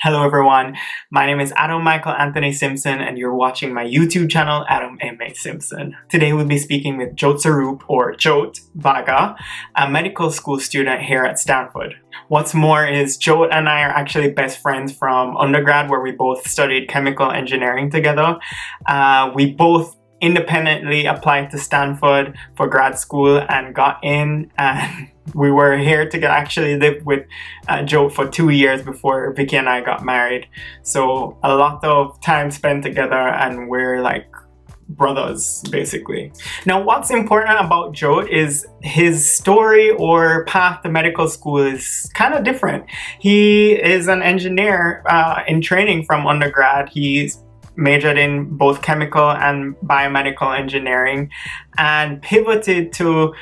Hello everyone, my name is Adam Michael Anthony Simpson and you're watching my YouTube channel, Adam M.A. Simpson. Today we'll be speaking with Joet or Joet Bagga, a medical school student here at Stanford. What's more is Joet and I are actually best friends from undergrad where we both studied chemical engineering together. We both independently applied to Stanford for grad school and got in, and we were here to actually live with Joe for 2 years before Vicky and I got married. So a lot of time spent together and we're like brothers basically. Now what's important about Joe is his story or path to medical school is kind of different. He is an engineer in training from undergrad. He's majored in both chemical and biomedical engineering and pivoted to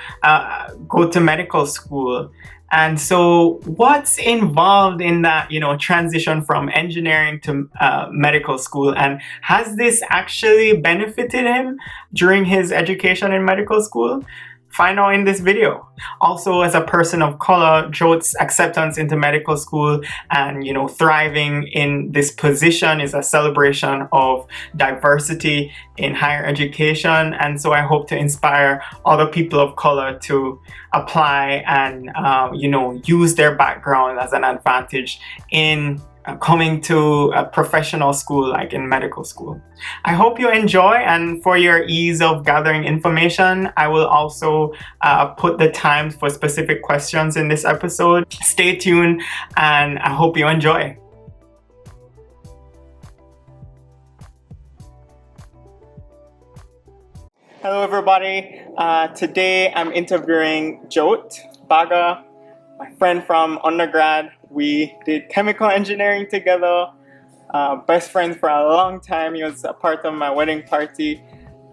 go to medical school. And so what's involved in that, transition from engineering to medical school, and has this actually benefited him during his education in medical school? Find out in this video. Also, as a person of color, Joet's acceptance into medical school and thriving in this position is a celebration of diversity in higher education. And so I hope to inspire other people of color to apply and use their background as an advantage in coming to a professional school like in medical school. I hope you enjoy, and for your ease of gathering information, I will also put the times for specific questions in this episode. Stay tuned and I hope you enjoy. Hello everybody, today I'm interviewing Joet Bagga, my friend from undergrad. We did chemical engineering together, best friends for a long time. He was a part of my wedding party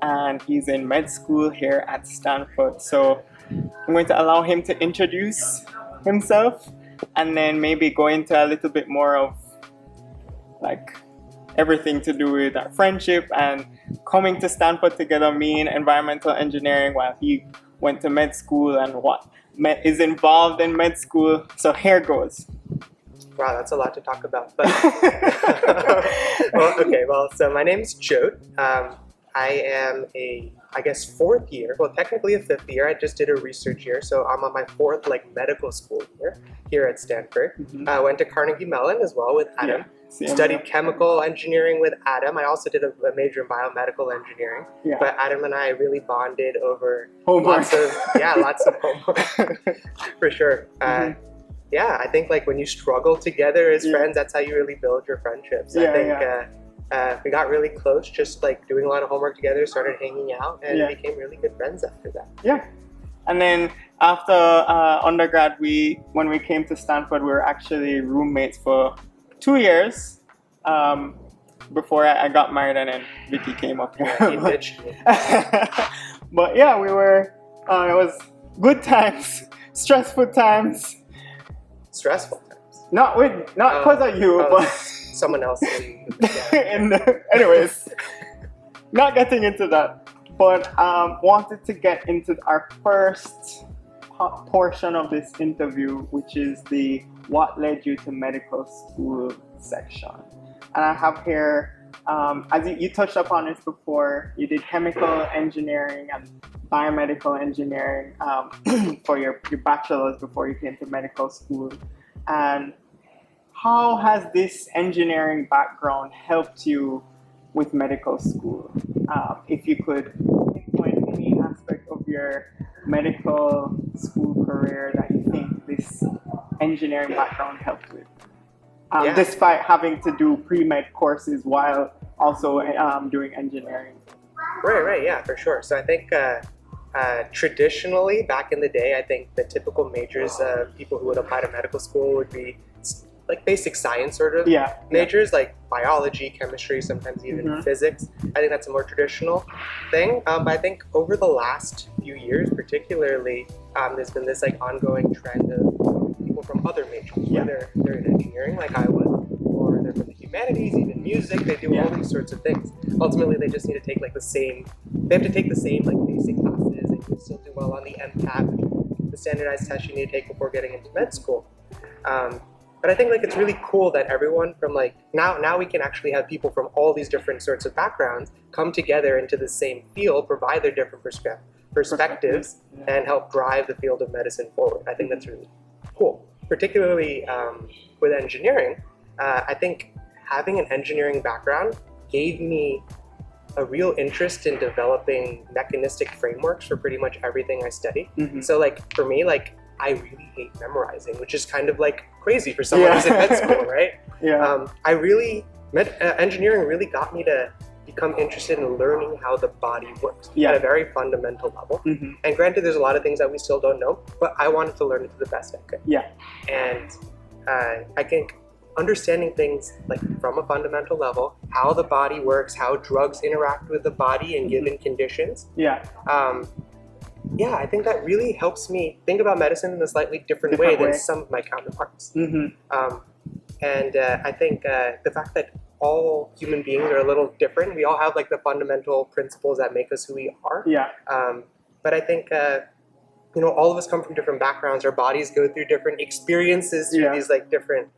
and he's in med school here at Stanford. So I'm going to allow him to introduce himself and then maybe go into a little bit more of like everything to do with our friendship and coming to Stanford together, me in environmental engineering while he went to med school and what is involved in med school. So here goes. Wow, that's a lot to talk about. But so my name's Joet. I am fourth year. Well, technically a fifth year. I just did a research year, so I'm on my fourth medical school year here at Stanford. I went to Carnegie Mellon as well with Adam. Studied chemical engineering with Adam. I also did a major in biomedical engineering. But Adam and I really bonded over lots of homework for sure. I think when you struggle together as friends, that's how you really build your friendships. I think we got really close just doing a lot of homework together, started hanging out, and became really good friends after that. Yeah. And then after undergrad, when we came to Stanford, we were actually roommates for 2 years before I got married, and then Vicky came up here. Yeah, he ditched me. But yeah, we were, it was good times, stressful times. Stressful times? Not because of you, but someone else. Anyways, not getting into that, but wanted to get into our first portion of this interview, which is the what led you to medical school section. And I have here, as you touched upon this before, you did chemical engineering and biomedical engineering for your bachelor's before you came to medical school. And how has this engineering background helped you with medical school? If you could pinpoint any aspect of your medical school career that you think this engineering background helped with, despite having to do pre-med courses while also doing engineering. Right, yeah, for sure. So I think traditionally, back in the day, I think the typical majors of people who would apply to medical school would be basic science sort of majors, like biology, chemistry, sometimes even physics. I think that's a more traditional thing. But I think over the last few years, particularly, there's been this ongoing trend of people from other majors, whether they're in engineering like I was, or they're from the humanities, even music. They do all these sorts of things. Ultimately, they just need to take they have to take the same basic classes. They can still do well on the MCAT, which is the standardized test you need to take before getting into med school. But I think like it's really cool that everyone from like now we can actually have people from all these different sorts of backgrounds come together into the same field, provide their different perspectives, and help drive the field of medicine forward. I think that's really cool. Particularly with engineering, I think having an engineering background gave me a real interest in developing mechanistic frameworks for pretty much everything I study. So like for me, like I really hate memorizing, which is kind of like crazy for someone who's in med school, right? Engineering really got me to become interested in learning how the body works at a very fundamental level. And granted, there's a lot of things that we still don't know, but I wanted to learn it to the best I could. And I think understanding things like from a fundamental level, how the body works, how drugs interact with the body in given conditions. I think that really helps me think about medicine in a slightly different way than some of my counterparts. I think the fact that all human beings are a little different, we all have like the fundamental principles that make us who we are. But I think all of us come from different backgrounds. Our bodies go through different experiences through these like different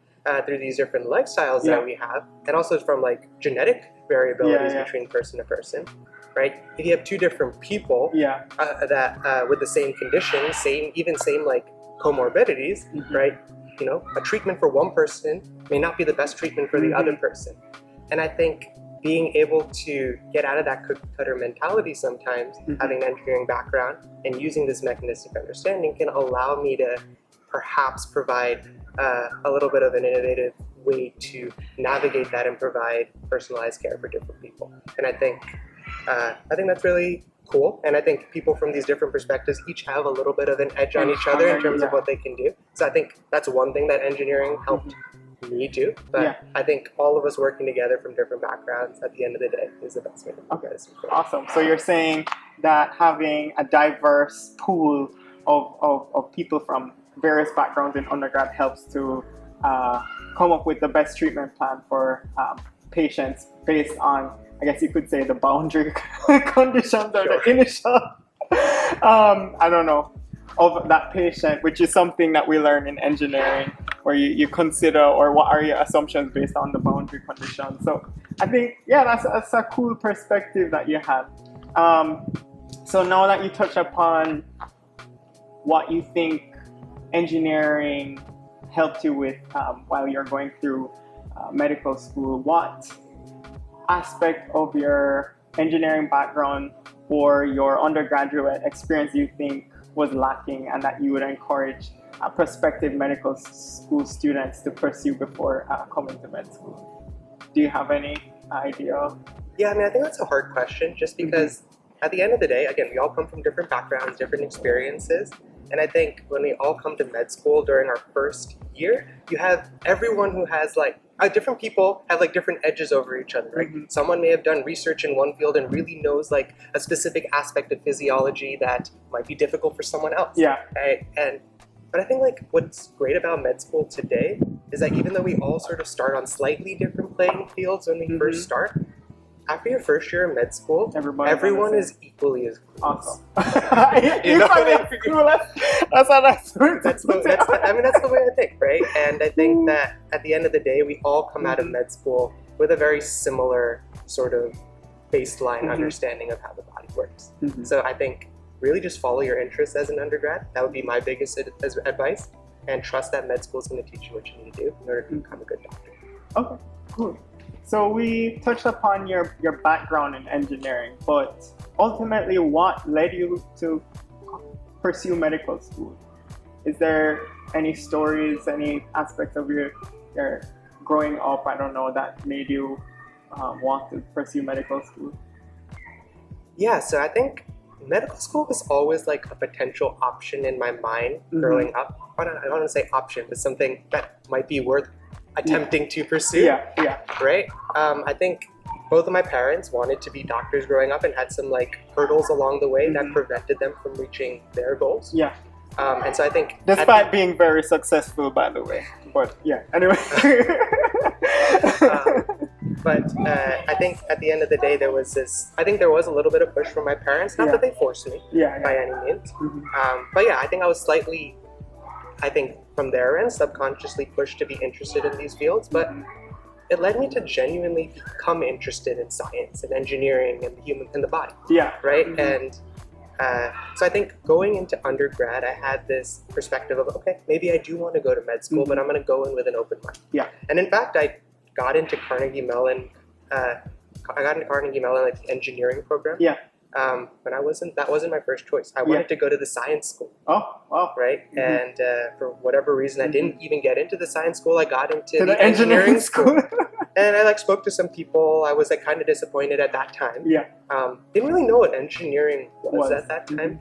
through these different lifestyles that we have, and also from like genetic variabilities between person to person. Right? If you have two different people that with the same conditions, same like comorbidities, right? A treatment for one person may not be the best treatment for the other person. And I think being able to get out of that cookie-cutter mentality sometimes, having an engineering background and using this mechanistic understanding can allow me to perhaps provide a little bit of an innovative way to navigate that and provide personalized care for different people. And I think that's really cool. And I think people from these different perspectives each have a little bit of an edge on each other in terms of what they can do. So I think that's one thing that engineering helped me do. But I think all of us working together from different backgrounds at the end of the day is the best way to do medicine. Awesome. So you're saying that having a diverse pool of people from various backgrounds in undergrad helps to come up with the best treatment plan for patients based on, I guess you could say, the boundary conditions or the initial, I don't know, of that patient, which is something that we learn in engineering, where you consider, or what are your assumptions based on the boundary conditions. So I think, that's a cool perspective that you have. So now that you touch upon what you think engineering helped you with while you're going through medical school, what aspect of your engineering background or your undergraduate experience you think was lacking and that you would encourage prospective medical school students to pursue before coming to med school? Do you have any idea? Yeah, I think that's a hard question, just because at the end of the day, again, we all come from different backgrounds, different experiences. And I think when we all come to med school during our first year, you have everyone who has like different people have like different edges over each other, right? Someone may have done research in one field and really knows like a specific aspect of physiology that might be difficult for someone else. Right? But I think like what's great about med school today is that even though we all sort of start on slightly different playing fields when we first start, after your first year of med school, everyone is equally as cool. Awesome. That's the way I think, right? And I think that at the end of the day, we all come out of med school with a very similar sort of baseline understanding of how the body works. So I think really just follow your interests as an undergrad. That would be my biggest advice. And trust that med school is going to teach you what you need to do in order to become a good doctor. Okay, cool. So we touched upon your background in engineering, but ultimately what led you to pursue medical school? Is there any stories, any aspects of your growing up, I don't know, that made you want to pursue medical school? Yeah, so I think medical school was always like a potential option in my mind growing up. I don't want to say option, but something that might be worth attempting to pursue. Right? I think both of my parents wanted to be doctors growing up and had some like hurdles along the way that prevented them from reaching their goals. And so I think despite being very successful, by the way. But anyway. I think at the end of the day there was a little bit of push from my parents, not that they forced me by any means. But I think I was slightly I think from their end, subconsciously pushed to be interested in these fields, but it led me to genuinely become interested in science and engineering and the human and the body. Yeah. Right. And so I think going into undergrad, I had this perspective of, okay, maybe I do want to go to med school, but I'm going to go in with an open mind. Yeah. And in fact, I got into Carnegie Mellon. Like the engineering program. Yeah. But that wasn't my first choice. I wanted to go to the science school. Oh, wow. Right. And for whatever reason, I didn't even get into the science school. I got into the engineering school. And I spoke to some people. I was kind of disappointed at that time. Yeah. Didn't really know what engineering was at that time.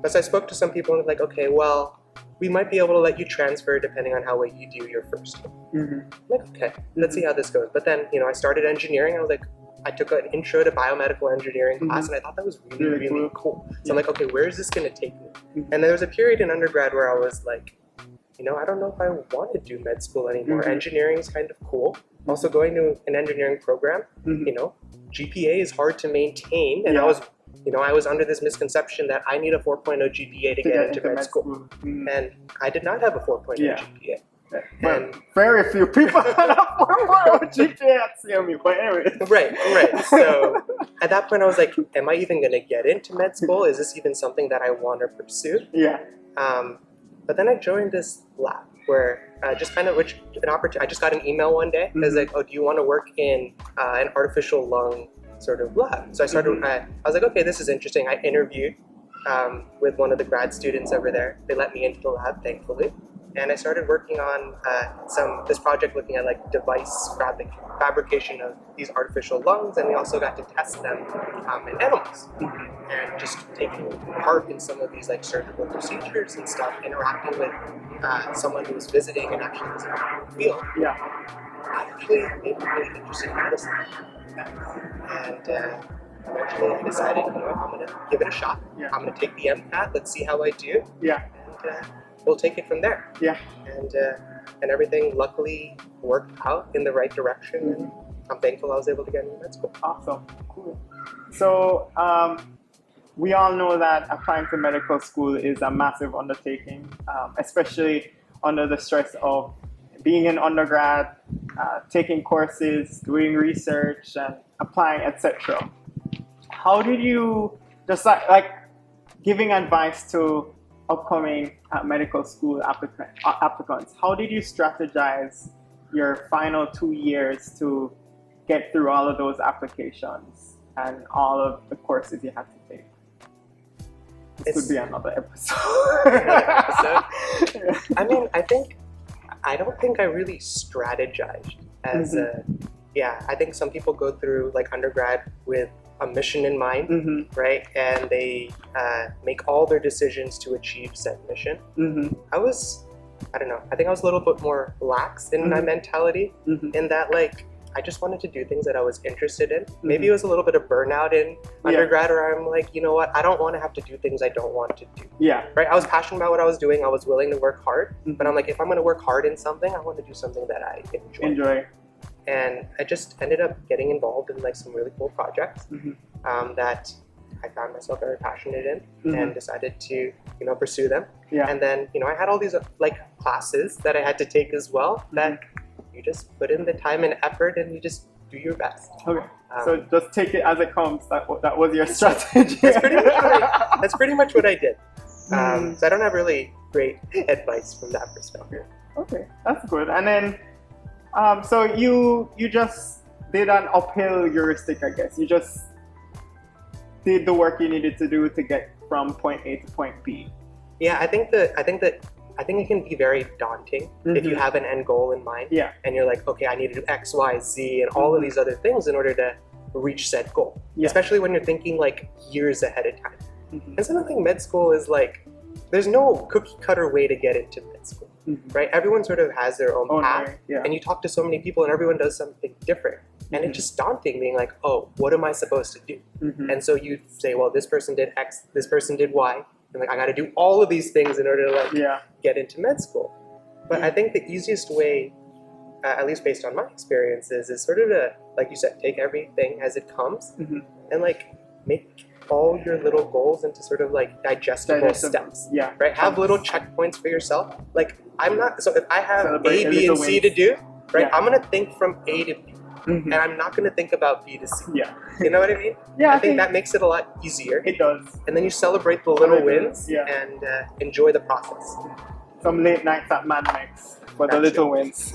But so I spoke to some people and was like, okay, well, we might be able to let you transfer depending on how well you do your first year. I'm like, okay, let's see how this goes. But then, I started engineering. I was like, I took an intro to biomedical engineering class, and I thought that was really, really cool. So I'm like, okay, where is this going to take me? And there was a period in undergrad where I was like, I don't know if I want to do med school anymore. Engineering is kind of cool. Also going to an engineering program, GPA is hard to maintain. And I was under this misconception that I need a 4.0 GPA to get into med school. And I did not have a 4.0 GPA. And very few people have a 4.0 GPA at CMU, but anyway. Right. So at that point I was like, am I even going to get into med school? Is this even something that I want to pursue? Yeah. But then I joined this lab where I just got an email one day. It was like, oh, do you want to work in an artificial lung sort of lab? So I started, I was like, okay, this is interesting. I interviewed with one of the grad students over there. They let me into the lab, thankfully. And I started working on this project looking at device fabrication of these artificial lungs, and we also got to test them in animals, and just taking part in some of these surgical procedures and stuff, interacting with someone who was visiting and actually was in the field. Yeah. Actually made me really interested in medicine, and eventually I decided, I'm going to give it a shot. Yeah. I'm going to take the MCAT. Let's see how I do. Yeah. And we'll take it from there. Yeah. And everything luckily worked out in the right direction, and I'm thankful I was able to get into med school. Awesome. Cool. So we all know that applying to medical school is a massive undertaking, especially under the stress of being an undergrad, taking courses, doing research, and applying, etc. How did you just giving advice to upcoming medical school applicants? How did you strategize your final 2 years to get through all of those applications and all of the courses you had to take? This could be another episode. I mean, I don't think I really strategized as I think some people go through undergrad with a mission in mind, right? And they make all their decisions to achieve said mission. I don't know, I think I was a little bit more lax in my mentality, in that I just wanted to do things that I was interested in. Maybe it was a little bit of burnout in undergrad, where I'm like, you know what, I don't want to have to do things I don't want to do. Yeah. Right? I was passionate about what I was doing. I was willing to work hard, but I'm like, if I'm going to work hard in something, I want to do something that I enjoy. And I just ended up getting involved in some really cool projects that I found myself very passionate in, and decided to pursue them. And then I had all these classes that I had to take as well, that you just put in the time and effort, and you just do your best. Okay. So just take it as it comes. That was your strategy. That's pretty much what I did. So I don't have really great advice from that perspective. Okay, that's good. And then so you just did an uphill heuristic, I guess. You just did the work you needed to do to get from point A to point B. Yeah, I think it can be very daunting if you have an end goal in mind. Yeah. And you're like, okay, I need to do X, Y, Z, and all of these other things in order to reach said goal. Yeah. Especially when you're thinking years ahead of time. And so I think med school is there's no cookie cutter way to get into med school, right? Everyone sort of has their own path, and you talk to so many people and everyone does something different. And it's just daunting being like, oh, what am I supposed to do? And so you say, well, this person did X, this person did Y. And I got to do all of these things in order to get into med school. But I think the easiest way, at least based on my experiences, is sort of to, like you said, take everything as it comes and all your little goals into sort of like digestible steps. Yeah. Right? Have little checkpoints for yourself. Like so if I have Celebrate A, B, and C to do, right? Yeah. I'm gonna think from A to B. And I'm not gonna think about B to C. Yeah. You know what I mean? Yeah. I think that makes it a lot easier. It does. And then you celebrate the little wins Yeah. and enjoy the process. Some late nights at Mad Max for the little wins.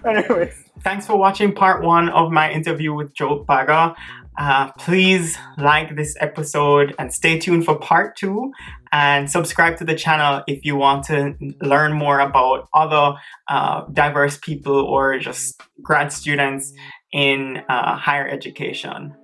Anyways. Thanks for watching part 1 of my interview with Joet Bagga. Please like this episode and stay tuned for part 2, and subscribe to the channel if you want to learn more about other diverse people or just grad students in higher education.